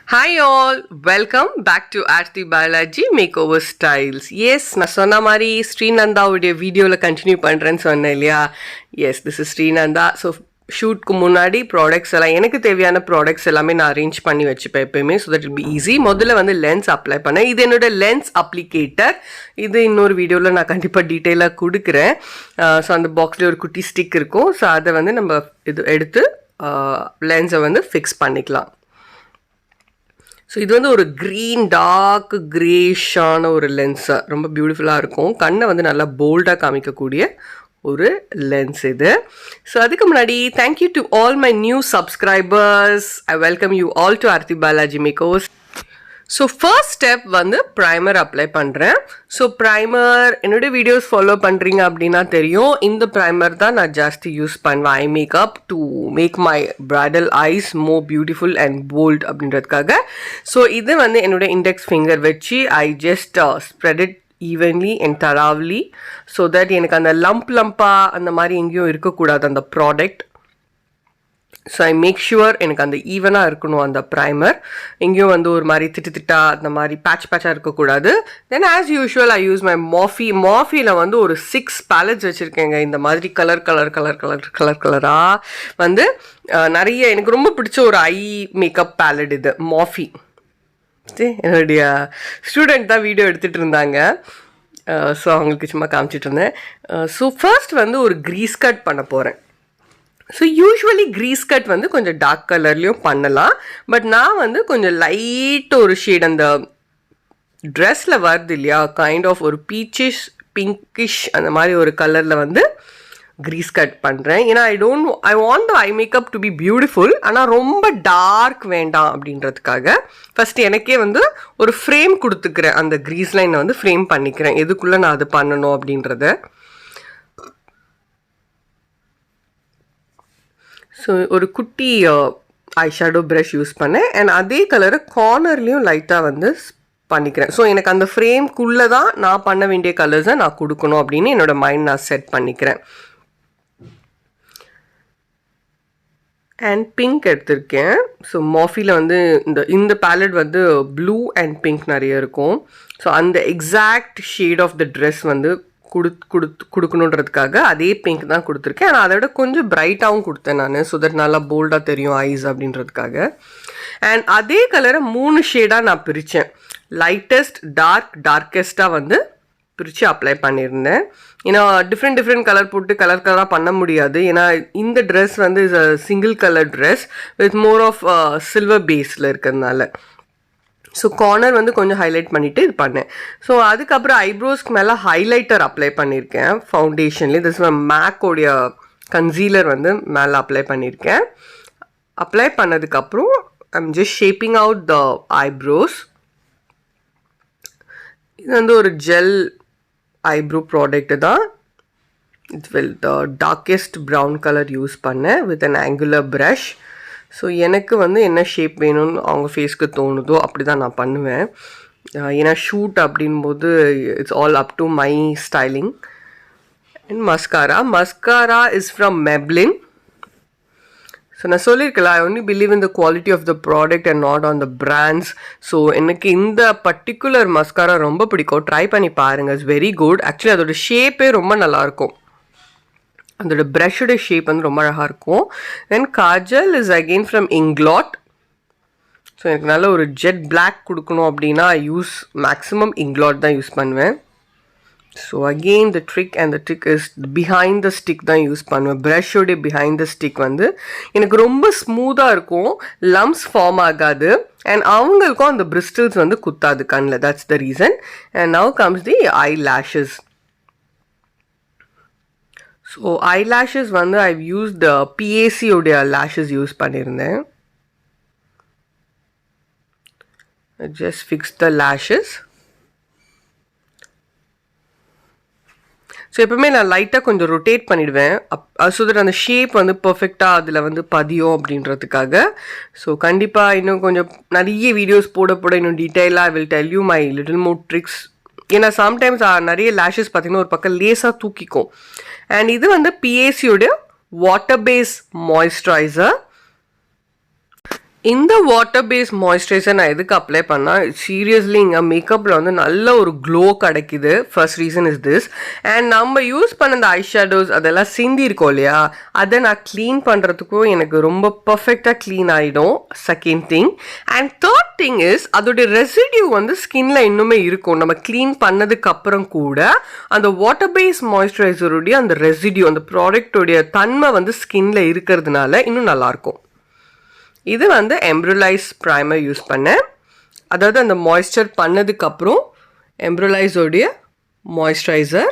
Hi all, welcome back to Arthi Balaji Makeover Styles. Yes, நான் சொன்ன மாதிரி ஸ்ரீநந்தாவுடைய வீடியோவில் கண்டினியூ பண்ணுறேன்னு சொன்னேன் இல்லையா. Yes, this is Srinandha. So ஷூட்க்கு முன்னாடி ப்ராடக்ட்ஸ் எல்லாம் எனக்கு தேவையான ப்ராடக்ட்ஸ் எல்லாமே நான் அரேஞ்ச் பண்ணி வச்சுப்பேன் எப்பயுமே. So that it be easy. முதல்ல வந்து லென்ஸ் அப்ளை பண்ணேன். இது என்னோட லென்ஸ் அப்ளிகேட்டர். இது இன்னொரு வீடியோவில் நான் கண்டிப்பாக டீட்டெயிலாக கொடுக்குறேன். ஸோ அந்த பாக்ஸில் ஒரு குட்டி ஸ்டிக் இருக்கும். ஸோ அதை வந்து நம்ம இது எடுத்து லென்ஸை வந்து ஃபிக்ஸ் பண்ணிக்கலாம். ஸோ இது வந்து ஒரு க்ரீன் டார்க் க்ரேஷான ஒரு லென்ஸு, ரொம்ப பியூட்டிஃபுல்லாக இருக்கும். கண்ணை வந்து நல்லா போல்டாக காமிக்கக்கூடிய ஒரு லென்ஸ் இது. ஸோ அதுக்கு முன்னாடி thank you to all my new subscribers. I welcome you all to Aarthi Balaji makeovers. So first step வந்து ப்ரைமர் அப்ளை பண்ணுறேன். ஸோ ப்ரைமர் என்னுடைய வீடியோஸ் ஃபாலோ பண்ணுறீங்க அப்படின்னா தெரியும், இந்த ப்ரைமர் தான் நான் ஜாஸ்தி யூஸ் பண்ணுவேன் I makeup to make my bridal eyes more beautiful and bold அப்படின்றதுக்காக. ஸோ இது வந்து என்னுடைய இண்டெக்ஸ் ஃபிங்கர் வச்சு I just spread it evenly and thoroughly so that எனக்கு அந்த லம்பாக அந்த மாதிரி எங்கேயும் இருக்கக்கூடாது அந்த product. So I make sure எனக்கு அந்த ஈவனாக இருக்கணும் அந்த ப்ரைமர். எங்கேயும் வந்து ஒரு மாதிரி திட்டா அந்த மாதிரி பேட்சாக இருக்கக்கூடாது. Then as usual I use my மாஃபியில் வந்து ஒரு 6 பேலட்ஸ் வச்சுருக்கேங்க. இந்த மாதிரி கலராக வந்து நிறைய எனக்கு ரொம்ப பிடிச்ச ஒரு ஐ மேக்கப் பேலட் இது மாஃபி. என்னுடைய ஸ்டூடெண்ட் தான் வீடியோ எடுத்துகிட்டு இருந்தாங்க. ஸோ அவங்களுக்கு சும்மா காமிச்சிட்டு இருந்தேன். ஸோ ஃபர்ஸ்ட் வந்து ஒரு க்ரீஸ் கட் பண்ண போகிறேன். ஸோ யூஸ்வலி க்ரீஸ் கட் வந்து கொஞ்சம் டார்க் கலர்லேயும் பண்ணலாம். பட் நான் வந்து கொஞ்சம் லைட் ஒரு ஷேட் அந்த ட்ரெஸ்ஸில் வருது இல்லையா, கைண்ட் ஆஃப் ஒரு பீச்சிஷ் பிங்கிஷ் அந்த மாதிரி ஒரு கலரில் வந்து க்ரீஸ் கட் பண்ணுறேன். ஏன்னா I want I makeup to be beautiful, ஆனால் ரொம்ப டார்க் வேண்டாம் அப்படின்றதுக்காக ஃபஸ்ட்டு எனக்கே வந்து ஒரு ஃப்ரேம் கொடுத்துக்கிறேன். அந்த க்ரீஸ் லைனை வந்து ஃப்ரேம் பண்ணிக்கிறேன் எதுக்குள்ளே நான் அது பண்ணணும் அப்படின்றத. ஸோ ஒரு குட்டி ஐ ஷேடோ ப்ரஷ் யூஸ் பண்ணேன் அண்ட் அதே கலரை கார்னர்லேயும் லைட்டாக வந்து பண்ணிக்கிறேன். ஸோ எனக்கு அந்த ஃப்ரேம்குள்ளே தான் நான் பண்ண வேண்டிய கலர்ஸை நான் கொடுக்கணும் அப்படின்னு என்னோடய மைண்ட் நான் செட் பண்ணிக்கிறேன். அண்ட் பிங்க் எடுத்திருக்கேன். ஸோ மாஃபியில் வந்து இந்த பேலட் வந்து ப்ளூ அண்ட் பிங்க் நிறைய இருக்கும். ஸோ அந்த exact shade of the dress வந்து கொடுக்கணுன்றதுக்காக அதே பிங்க் தான் கொடுத்துருக்கேன். ஆனால் அதை விட கொஞ்சம் பிரைட்டாகவும் கொடுத்தேன் நான், ஸோ தட் நல்லா போல்டாக தெரியும் ஐஸ் அப்படின்றதுக்காக. அண்ட் அதே கலரை 3 ஷேடாக நான் பிரித்தேன். லைட்டஸ்ட் டார்க்கெஸ்ட்டாக வந்து பிரித்து அப்ளை பண்ணியிருந்தேன். ஏன்னா டிஃப்ரெண்ட் கலர் போட்டு கலராக பண்ண முடியாது. ஏன்னா இந்த ட்ரெஸ் வந்து is a single colour dress with more of silver பேஸில் இருக்கிறதுனால. ஸோ கார்னர் வந்து கொஞ்சம் ஹைலைட் பண்ணிவிட்டு இது பண்ணேன். ஸோ அதுக்கப்புறம் ஐப்ரோஸ்க்கு மேலே ஹைலைட்டர் அப்ளை பண்ணியிருக்கேன் ஃபவுண்டேஷன்லேயே. திஸ் மேக்கோடைய கன்சீலர் வந்து மேலே அப்ளை பண்ணியிருக்கேன். அப்ளை பண்ணதுக்கப்புறம் I'm just shaping out the eyebrows. இது வந்து ஒரு ஜெல் ஐப்ரோ ப்ராடக்ட்டு தான். It's well the darkest brown colour use பண்ணேன் with an angular brush. So எனக்கு வந்து என்ன ஷேப் வேணும்னு அவங்க ஃபேஸ்க்கு தோணுதோ அப்படி தான் நான் பண்ணுவேன். ஏன்னா ஷூட் அப்படின்போது it's all up to my styling. And mascara is from Maybelline. So நான் சொல்லியிருக்கல, I only believe in the quality of the product and not on the brands. So எனக்கு இந்த பர்டிகுலர் மஸ்காரா ரொம்ப பிடிக்கும். ட்ரை பண்ணி பாருங்கள், it's very good. Actually அதோட ஷேப்பே ரொம்ப நல்லாயிருக்கும். அதோட ப்ரஷோட ஷேப் வந்து ரொம்ப அழகாக இருக்கும். Then kajal is again from England. So எனக்கு நல்ல ஒரு ஜெட் பிளாக் கொடுக்கணும் அப்படின்னா யூஸ் மேக்ஸிமம் இங்க்லாட் தான் யூஸ் பண்ணுவேன். So again the trick is behind the stick தான் யூஸ் பண்ணுவேன். ப்ரஷோடைய பிஹைண்ட் த ஸ்டிக் வந்து எனக்கு ரொம்ப ஸ்மூத்தாக இருக்கும், லம்ஸ் ஃபார்ம் ஆகாது அண்ட் அவங்களுக்கும் அந்த பிரிஸ்டல்ஸ் வந்து குத்தாது கண்ணில். That's the reason. And now comes the I lashes. So I lashes வந்து ஐ யூஸ் த பிஏசியோடைய லேஷஸ் யூஸ் பண்ணியிருந்தேன். Just fix the lashes. So எப்பவுமே நான் லைட்டாக கொஞ்சம் ரொட்டேட் பண்ணிவிடுவேன் ஸோ தட் அந்த ஷேப் வந்து பர்ஃபெக்டாக அதில் வந்து பதியும் அப்படின்றதுக்காக. ஸோ கண்டிப்பாக இன்னும் கொஞ்சம் நிறைய வீடியோஸ் போட இன்னும் டீட்டெயிலாக I will tell you my little more tricks. ஏன்னா சம்டைம்ஸ் நிறைய லேஷஸ் பார்த்திங்கன்னா ஒரு பக்கம் லேஸாக தூக்கிக்கும். அண்ட் இது வந்து பிஏசியோட வாட்டர் பேஸ் மாய்ஸ்சரைசர். இந்த வாட்டர் பேஸ்ட் மாய்ஸ்சரைசர் நான் எதுக்கு அப்ளை பண்ணால் சீரியஸ்லி இங்கே மேக்கப்பில் வந்து நல்ல ஒரு க்ளோ கிடைக்குது. First reason is this. And நம்ம யூஸ் பண்ண அந்த ஐ ஷேடோஸ் அதெல்லாம் சிந்திருக்கோம் இல்லையா, அதை நான் க்ளீன் பண்ணுறதுக்கும் எனக்கு ரொம்ப பர்ஃபெக்டாக க்ளீன் ஆகிடும். Second thing. And third thing is அதோடைய ரெசிடியூ வந்து ஸ்கின்ல இன்னுமே இருக்கும். நம்ம க்ளீன் பண்ணதுக்கு அப்புறம் கூட அந்த வாட்டர் பேஸ்ட் மாய்ஸ்சரைசருடைய அந்த ரெசிடியூ, அந்த ப்ராடக்டோடைய தன்மை வந்து ஸ்கின்ல இருக்கிறதுனால இன்னும் நல்லாயிருக்கும். இது வந்து எம்ப்ரலைஸ் ப்ரைமர் யூஸ் பண்ணேன். அதாவது அந்த மாய்ஸ்சர் பண்ணதுக்கப்புறம் எம்ப்ரலைஸோடைய மாய்ஸ்சரைசர்.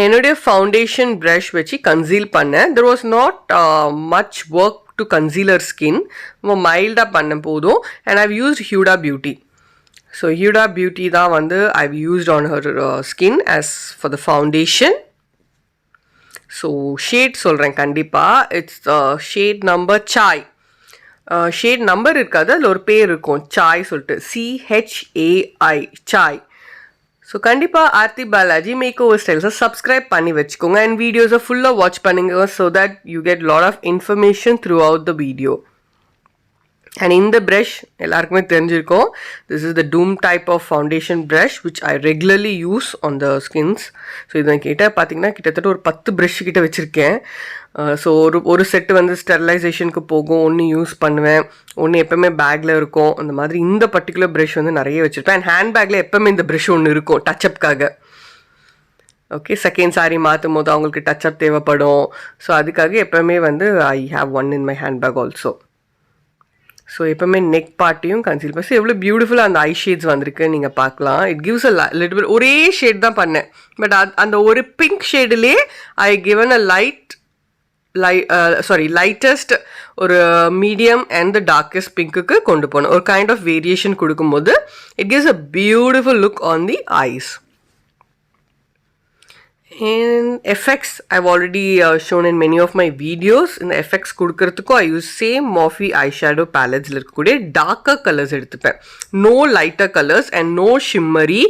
என்னுடைய ஃபவுண்டேஷன் ப்ரஷ் வச்சு கன்சீல் பண்ணேன். There was not much work to concealer skin. ரொம்ப மைல்டாக பண்ண போதும். And I've used ஹியூடா beauty. So ஹியூடா beauty தான் வந்து I've used on her skin as for the foundation. So shade சொல்கிறேன் கண்டிப்பாக. It's shade number Sai. Shade number இருக்காது, அதில் ஒரு பேர் இருக்கும் சாய் சொல்லிட்டு, CHAI சாய். ஸோ கண்டிப்பாக ஆர்த்தி பாலாஜி மேக்ஓவர் ஸ்டைல்ஸை சப்ஸ்கிரைப் பண்ணி வச்சுக்கோங்க. அண்ட் வீடியோஸை ஃபுல்லாக வாட்ச் பண்ணுங்க so that you get lot of information throughout the video. And இந்த ப்ரஷ் எல்லாருக்குமே தெரிஞ்சிருக்கும். This is the dome type of foundation brush which I regularly use on the skins. So இதை கிட்ட பார்த்தீங்கன்னா கிட்டத்தட்ட ஒரு 10 ப்ரஷ் கிட்ட வச்சுருக்கேன். ஸோ ஒரு செட்டு வந்து ஸ்டெரிலைசேஷனுக்கு போகும், ஒன்று யூஸ் பண்ணுவேன், ஒன்று எப்போவுமே பேக்கில் இருக்கும். அந்த மாதிரி இந்த பர்டிகுலர் ப்ரஷ் வந்து நிறைய வச்சுருப்பேன். அண்ட் ஹேண்ட் பேக்கில் எப்போவுமே இந்த ப்ரஷ் ஒன்று இருக்கும் டச்சப்காக. ஓகே, செகண்ட் சாரி மாற்றும் போது அவங்களுக்கு டச்சப் தேவைப்படும். ஸோ அதுக்காக எப்போவுமே வந்து I have one in my hand bag also. So எப்போவுமே நெக் பார்ட்டையும் கன்சீல் பண்ணி. ஸோ எவ்வளோ பியூட்டிஃபுல்லாக அந்த ஐ ஷேட்ஸ் வந்திருக்கு நீங்கள் பார்க்கலாம். It gives a little bit. ஒரே ஷேட் தான் பண்ணேன், பட் அந்த ஒரு பிங்க் ஷேடுலேயே ஐ கிவன் அ லைட்டஸ்ட் ஒரு மீடியம் அண்ட் த டார்க்கஸ்ட் பிங்க்குக்கு கொண்டு போகணும். ஒரு கைண்ட் ஆஃப் வேரியேஷன் கொடுக்கும்போது it gives a beautiful look on the eyes. In effects, I've already shown in many of my videos. In the effects கொடுக்கிறதுக்கும் I use same Morphe eyeshadow palettes இருக்கக்கூடிய darker colors எடுத்துப்பேன். No lighter colors and no shimmery,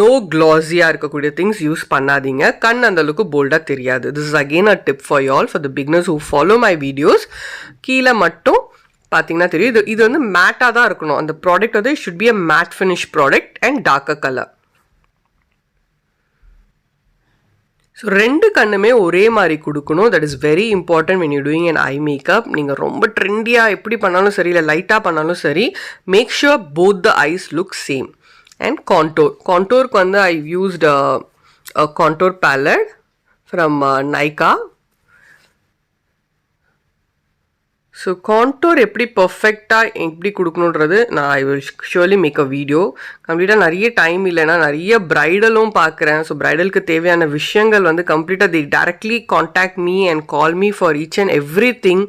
no glossy-ஆ இருக்கக்கூடிய things use பண்ணாதீங்க. கண் அந்த அளவுக்கு போல்டாக தெரியாது. This is again a tip for you all, for the beginners who follow my videos. கீழே மட்டும் பார்த்தீங்கன்னா தெரியும், இது வந்து மேட்டாக தான் இருக்கணும். அந்த ப்ராடக்ட் வந்து should be a matte finish product and darker color. So ரெண்டு கண்ணுமே ஒரே மாதிரி கொடுக்கணும். That is very important when you doing an eye makeup. நீங்கள் ரொம்ப ட்ரெண்டியாக எப்படி பண்ணாலும் சரி, இல்லை லைட்டாக பண்ணாலும் சரி, make sure both the eyes look same. And கான்டோருக்கு வந்து I used contour palette from Nykaa. So contour எப்படி பர்ஃபெக்டாக எப்படி கொடுக்கணுன்றது நான் I will surely make a video. கம்ப்ளீட்டாக நிறைய டைம் இல்லைன்னா நிறைய ப்ரைடலும் பார்க்குறேன். ஸோ ப்ரைடலுக்கு தேவையான விஷயங்கள் வந்து கம்ப்ளீட்டாக the directly contact me and call me for each and every thing.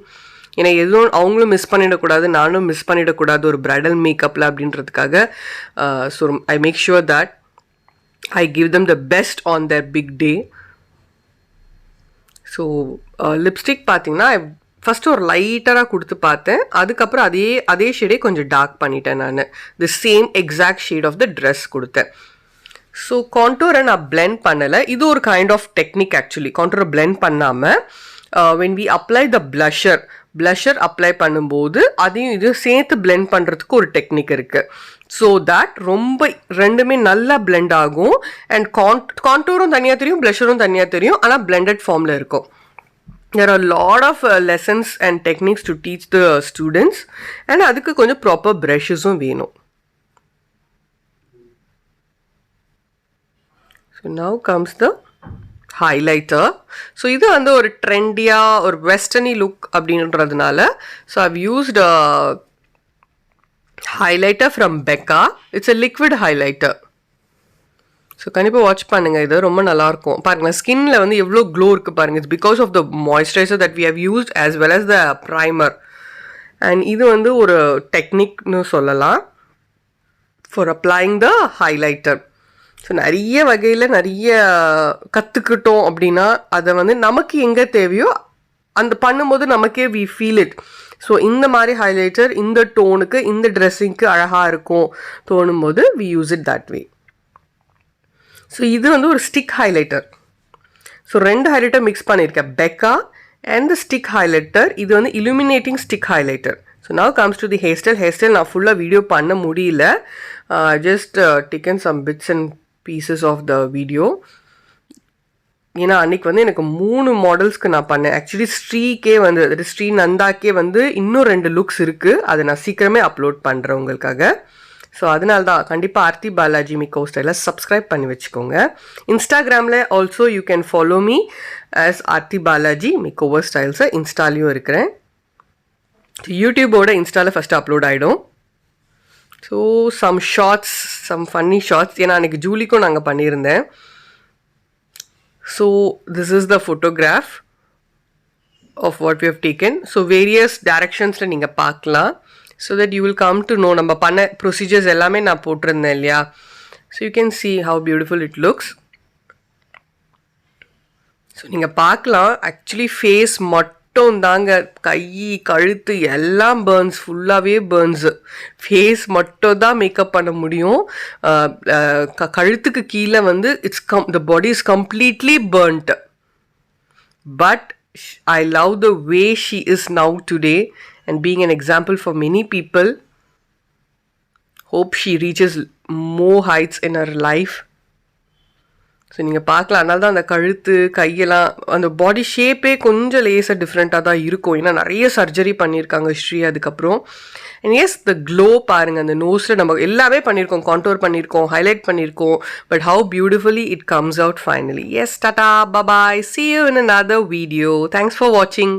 ஏன்னா எதுவும் அவங்களும் மிஸ் பண்ணிடக்கூடாது, நானும் மிஸ் பண்ணிடக்கூடாது ஒரு ப்ரைடல் மேக்கப்பில் அப்படின்றதுக்காக. So I make sure that I give them the best on their big day. So lipstick பார்த்தீங்கன்னா ஃபஸ்ட்டு ஒரு லைட்டராக கொடுத்து பார்த்தேன். அதுக்கப்புறம் அதே ஷேடே கொஞ்சம் டார்க் பண்ணிட்டேன் நான். The same exact shade of the dress கொடுத்தேன். ஸோ கான்டோரை நான் பிளெண்ட் பண்ணலை. இது ஒரு கைண்ட் ஆஃப் டெக்னிக் ஆக்சுவலி. கான்டோரை பிளெண்ட் பண்ணாமல் when we apply the blusher apply பண்ணும்போது அதையும் இது சேர்த்து பிளெண்ட் பண்ணுறதுக்கு ஒரு டெக்னிக் இருக்குது. ஸோ தட் ரொம்ப ரெண்டுமே நல்லா பிளெண்ட் ஆகும். அண்ட் கான்டோரும் தனியாக தெரியும், ப்ளஷரும் தனியாக தெரியும், ஆனால் பிளெண்டட் ஃபார்மில் இருக்கும். There are a lot of lessons and techniques to teach the students, and அதுக்கு கொஞ்சம் proper brushes-உம் வேணும். So now comes the highlighter. So இது வந்து ஒரு ட்ரெண்டியாக ஒரு வெஸ்டர்னி லுக் அப்படின்றதுனால so I've used a highlighter from Becca. It's a liquid highlighter. So கண்டிப்பாக watch பண்ணுங்கள், இது ரொம்ப நல்லாயிருக்கும். பாருங்கள் ஸ்கின்னில் வந்து எவ்வளோ க்ளோ இருக்குது பாருங்கள். It's because of the moisturiser that we have used as well as the primer. And இது வந்து ஒரு டெக்னிக்னு சொல்லலாம் for applying the highlighter. So நிறைய வகையில் நிறைய கற்றுக்கிட்டோம் அப்படின்னா அதை வந்து நமக்கு எங்கே தேவையோ அந்த பண்ணும்போது நமக்கே வி ஃபீல் இட். ஸோ இந்த மாதிரி ஹைலைட்டர் இந்த டோனுக்கு இந்த ட்ரெஸ்ஸிங்க்கு அழகாக இருக்கும் தோணும் போது we use it that way. So இது வந்து ஒரு ஸ்டிக் ஹைலைட்டர். ஸோ ரெண்டு ஹைலைட்டர் மிக்ஸ் பண்ணியிருக்கேன், Becca and the stick highlighter. இது வந்து illuminating stick highlighter. So now comes to the hairstyle நான் ஃபுல்லாக வீடியோ பண்ண முடியல. Just taken some bits and pieces of the video. ஏன்னா அன்றைக்கி வந்து எனக்கு 3 மாடல்ஸ்க்கு நான் பண்ணேன். ஆக்சுவலி ஸ்ரீக்கே வந்து அதாவது ஸ்ரீ நந்தாக்கே வந்து இன்னும் 2 லுக்ஸ் இருக்குது. அதை நான் சீக்கிரமே அப்லோட் பண்ணுறேன் உங்களுக்காக. ஸோ அதனால தான் கண்டிப்பாக ஆர்த்தி பாலாஜி மேக்கோவர் ஸ்டைலில் சப்ஸ்கிரைப் பண்ணி வச்சுக்கோங்க. இன்ஸ்டாகிராமில் also you can follow me as Aarthi Balaji makeover ஸ்டைல்ஸை இன்ஸ்டாலையும் இருக்கிறேன். ஸோ யூடியூபோட இன்ஸ்டாவில் ஃபஸ்ட்டு அப்லோட் ஆகிடும். So some shorts, some funny shorts, ஏன்னா அன்றைக்கி ஜூலிக்கும் நாங்கள் பண்ணியிருந்தேன். So this is the photograph of what we have taken. So various டைரக்ஷன்ஸில் நீங்கள் பார்க்கலாம். So that you will come to know நம்ம பண்ண ப்ரொசீஜர்ஸ் எல்லாமே நான் போட்டிருந்தேன் இல்லையா. So you can see how beautiful it looks. So நீங்கள் பார்க்கலாம் ஆக்சுவலி ஃபேஸ் மட்டும் தாங்க, கை கழுத்து எல்லாம் பேர்ன்ஸ், ஃபுல்லாகவே பேர்ன்ஸு. ஃபேஸ் மட்டும் தான் மேக்கப் பண்ண முடியும். கழுத்துக்கு கீழே வந்து the body is completely burnt. But I love the way she is now today and being an example for many people. Hope she reaches more heights in her life. So நீங்கள் பார்க்கலாம், அதனால தான் அந்த கழுத்து கையெல்லாம் அந்த பாடி ஷேப்பே கொஞ்சம் லேசாக டிஃப்ரெண்ட்டாக தான் இருக்கும். ஏன்னா நிறைய சர்ஜரி பண்ணியிருக்காங்க ஸ்ரீ அதுக்கப்புறம். அண்ட் எஸ் த க்ளோ பாருங்கள், அந்த நோஸில் நம்ம எல்லாமே பண்ணியிருக்கோம், கான்டோர் பண்ணியிருக்கோம், ஹைலைட் பண்ணியிருக்கோம். But how beautifully it comes out finally. Yes, tata, bye bye, see you in another video. Thanks for watching.